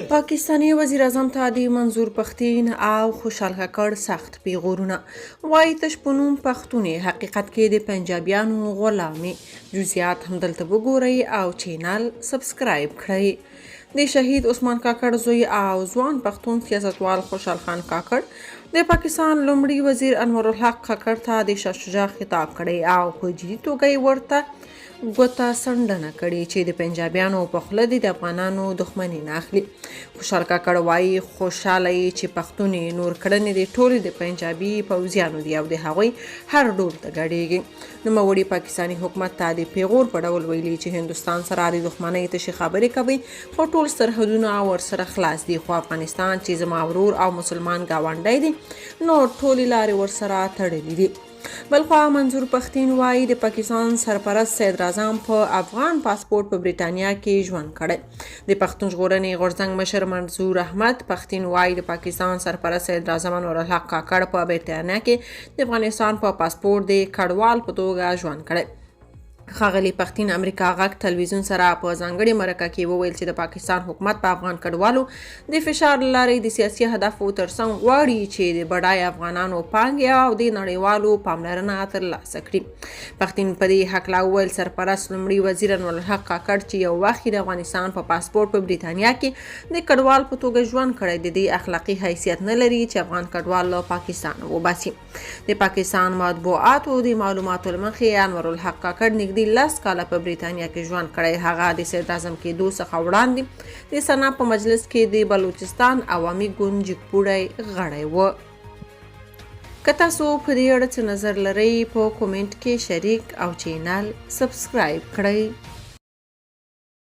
پاکستانی وزیر اعظم ته د منظور پښتین او خوشحال کاکړ سخت پیغورونه وایي تش په نوم پښتون حقیقت کې د پنجابیانو غلامي. جزئیات هم دلته وګورئ او چینل سبسکرایب کړئ. د شهید عثمان کاکړ زوی او ځوان پښتون سیاستوال خوشحال خان کاکړ د پاکستان لومړي وزیر انور الحق کاکړ ته د شاه شجاع خطاب کړی او په جدي توګه یې ورته ګوته سنډنه کړې چې د پنجابیانو په خوله د افغانانو دښمني نه اخلي. خوشحال کاکړ وایي خوشحاله یې چې پښتون نور کړنې د ټولې د پنجابي پوځیانو دي او د هغوی هر ډول ته ګډېږي. نوموړي پاکستاني حکومت ته د پیغور په ډول ویلي چې هندوستان سره د دښمنۍ تشې خبرې کوي خو ټول سرحدونه ورسره خلاص دي، خو افغانستان چې زما ورور او مسلمان ګاونډی دی نو ټولې لارې ورسره تړلې دي. بلخوا منظور پښتین وایي د پاکستان سرپرست صدراعظم په افغان پاسپورت په بریتانیا کې ژوند کړی. د پښتون ژغورنې غورځنګ مشر منظور احمد پښتین وایي د پاکستان سرپرست صدراعظم انور الحق کاکړ په بریتانیا کې د افغانستان په پاسپورت د کډوال په توګه ژوند کړی. ښاغلي پښتین امریکا غږ تلویزیون سره په ځانګړې مرکه کې وویل چې د پاکستان حکومت په افغان کډوالو د فشار له لارې د سیاسي هدفو ترڅنګ غواړي چې د بډای افغانانو پانګې او د نړیوالو پاملرنه ترلاسه کړي. پښتین په دې هکله وویل سرپرست لومړي وزیر انور الحق کاکړ چې یو وخت د افغانستان په پاسپورت په بریتانیا کې د کډوال په توګه ژوند کړی د دې اخلاقي حیثیت نه لري چې افغان کډوال له پاکستان وباسي. د پاکستان مطبوعاتو د معلوماتو له مخې انور الحق کاکړ نږدې 10 کاله په بریتانیا کې ژوند کړی. هغه د صدراعظم کېدو څخه وړاندې د سنا په مجلس کې د بلوچستان عوامي ګوند جګپوړی غړی و. که تاسو په دې اړه څه نظر لرئ په کومنټ کې شریک او چینل سبسکرایب کړئ.